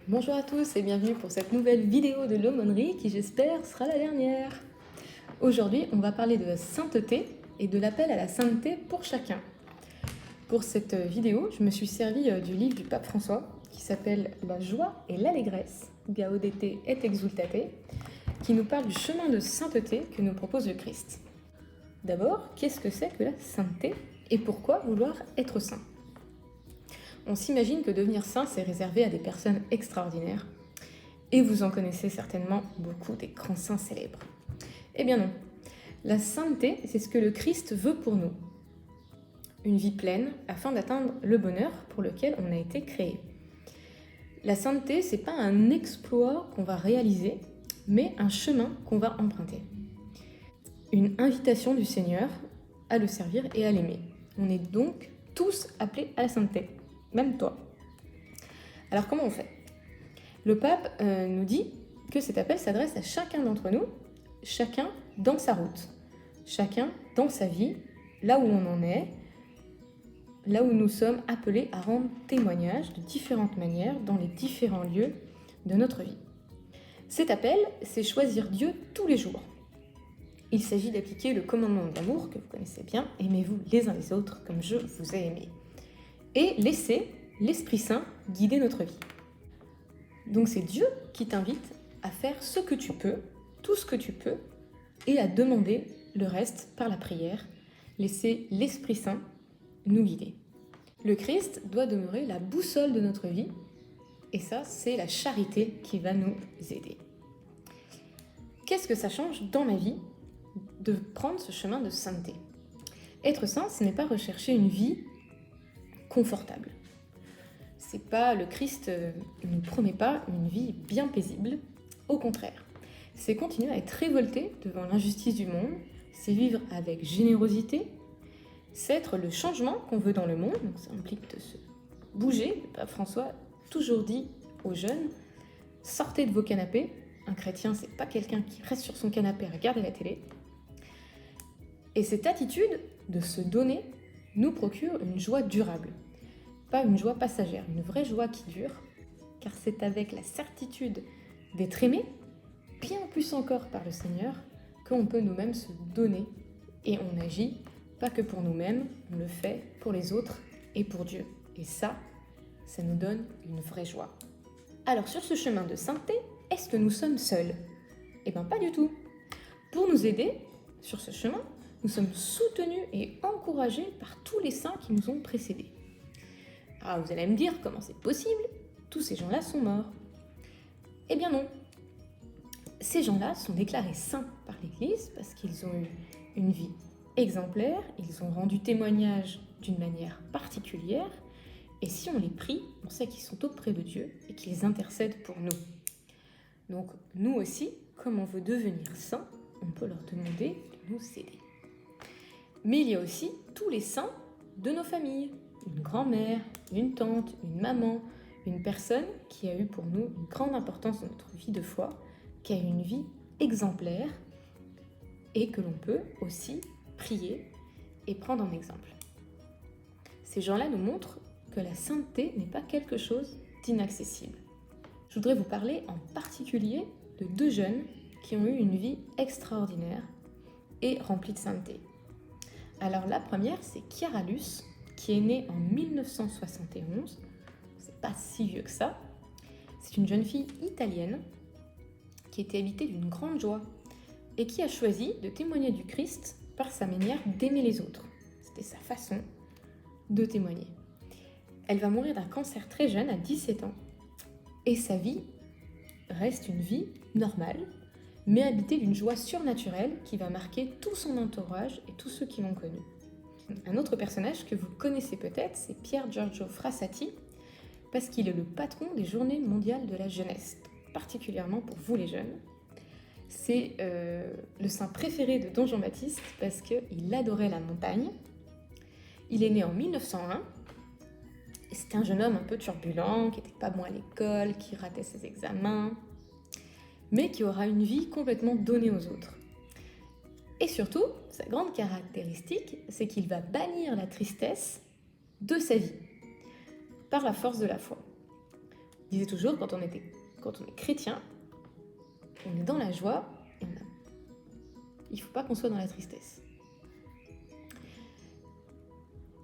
Bonjour à tous et bienvenue pour cette nouvelle vidéo de l'aumônerie qui j'espère sera la dernière. Aujourd'hui, on va parler de sainteté et de l'appel à la sainteté pour chacun. Pour cette vidéo, je me suis servi du livre du pape François qui s'appelle La joie et l'allégresse, Gaudete et exultate, qui nous parle du chemin de sainteté que nous propose le Christ. D'abord, qu'est-ce que c'est que la sainteté et pourquoi vouloir être saint ? On s'imagine que devenir saint, c'est réservé à des personnes extraordinaires. Et vous en connaissez certainement beaucoup des grands saints célèbres. Eh bien non. La sainteté, c'est ce que le Christ veut pour nous. Une vie pleine afin d'atteindre le bonheur pour lequel on a été créé. La sainteté, c'est pas un exploit qu'on va réaliser, mais un chemin qu'on va emprunter. Une invitation du Seigneur à le servir et à l'aimer. On est donc tous appelés à la sainteté. Même toi. Alors comment on fait ? Le pape nous dit que cet appel s'adresse à chacun d'entre nous, chacun dans sa route, chacun dans sa vie, là où on en est, là où nous sommes appelés à rendre témoignage de différentes manières dans les différents lieux de notre vie. Cet appel, c'est choisir Dieu tous les jours. Il s'agit d'appliquer le commandement de l'amour que vous connaissez bien, aimez-vous les uns les autres comme je vous ai aimé. Et laisser l'Esprit Saint guider notre vie. Donc c'est Dieu qui t'invite à faire ce que tu peux, tout ce que tu peux, et à demander le reste par la prière, laisser l'Esprit Saint nous guider. Le Christ doit demeurer la boussole de notre vie, et ça, c'est la charité qui va nous aider. Qu'est-ce que ça change dans ma vie de prendre ce chemin de sainteté ? Être saint, ce n'est pas rechercher une vie confortable. C'est pas, le Christ ne nous promet pas une vie bien paisible, au contraire. C'est continuer à être révolté devant l'injustice du monde, c'est vivre avec générosité, c'est être le changement qu'on veut dans le monde, donc ça implique de se bouger. Le pape François a toujours dit aux jeunes, sortez de vos canapés, un chrétien c'est pas quelqu'un qui reste sur son canapé à regarder la télé. Et cette attitude de se donner nous procure une joie durable. Pas une joie passagère, une vraie joie qui dure, car c'est avec la certitude d'être aimé, bien plus encore par le Seigneur, qu'on peut nous-mêmes se donner. Et on agit pas que pour nous-mêmes, on le fait pour les autres et pour Dieu. Et ça nous donne une vraie joie. Alors sur ce chemin de sainteté, est-ce que nous sommes seuls ? Eh bien pas du tout. Pour nous aider sur ce chemin, nous sommes soutenus et encouragés par tous les saints qui nous ont précédés. Alors vous allez me dire, comment c'est possible ? Tous ces gens-là sont morts. Eh bien non. Ces gens-là sont déclarés saints par l'Église parce qu'ils ont eu une vie exemplaire, ils ont rendu témoignage d'une manière particulière, et si on les prie, on sait qu'ils sont auprès de Dieu et qu'ils intercèdent pour nous. Donc nous aussi, comme on veut devenir saints, on peut leur demander de nous aider. Mais il y a aussi tous les saints de nos familles. Une grand-mère, une tante, une maman, une personne qui a eu pour nous une grande importance dans notre vie de foi, qui a eu une vie exemplaire et que l'on peut aussi prier et prendre en exemple. Ces gens-là nous montrent que la sainteté n'est pas quelque chose d'inaccessible. Je voudrais vous parler en particulier de deux jeunes qui ont eu une vie extraordinaire et remplie de sainteté. Alors la première, c'est Chiara Luce, qui est née en 1971, c'est pas si vieux que ça. C'est une jeune fille italienne qui était habitée d'une grande joie et qui a choisi de témoigner du Christ par sa manière d'aimer les autres. C'était sa façon de témoigner. Elle va mourir d'un cancer très jeune, à 17 ans, et sa vie reste une vie normale, mais habitée d'une joie surnaturelle qui va marquer tout son entourage et tous ceux qui l'ont connue. Un autre personnage que vous connaissez peut-être, c'est Pier Giorgio Frassati, parce qu'il est le patron des Journées mondiales de la jeunesse, particulièrement pour vous les jeunes. C'est le saint préféré de Don Jean-Baptiste parce qu'il adorait la montagne. Il est né en 1901, et c'était un jeune homme un peu turbulent, qui n'était pas bon à l'école, qui ratait ses examens, mais qui aura une vie complètement donnée aux autres. Et surtout, sa grande caractéristique, c'est qu'il va bannir la tristesse de sa vie, par la force de la foi. Il disait toujours, quand on est chrétien, on est dans la joie, et il ne faut pas qu'on soit dans la tristesse.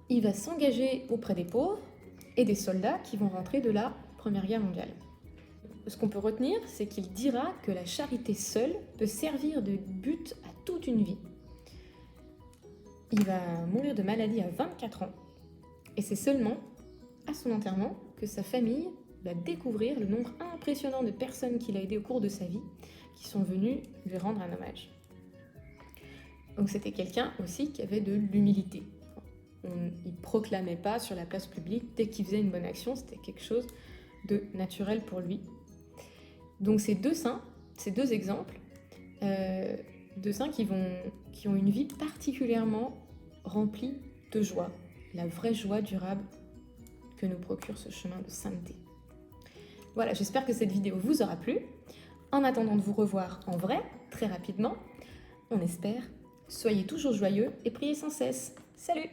Il va s'engager auprès des pauvres et des soldats qui vont rentrer de la Première Guerre mondiale. Ce qu'on peut retenir, c'est qu'il dira que la charité seule peut servir de but à toute une vie. Il va mourir de maladie à 24 ans, et c'est seulement à son enterrement que sa famille va découvrir le nombre impressionnant de personnes qu'il a aidées au cours de sa vie, qui sont venues lui rendre un hommage. Donc c'était quelqu'un aussi qui avait de l'humilité. Il ne proclamait pas sur la place publique dès qu'il faisait une bonne action, c'était quelque chose de naturel pour lui. Donc ces deux saints, ces deux exemples, de saints qui ont une vie particulièrement remplie de joie, la vraie joie durable que nous procure ce chemin de sainteté. Voilà, j'espère que cette vidéo vous aura plu. En attendant de vous revoir en vrai, très rapidement, on espère, soyez toujours joyeux et priez sans cesse. Salut!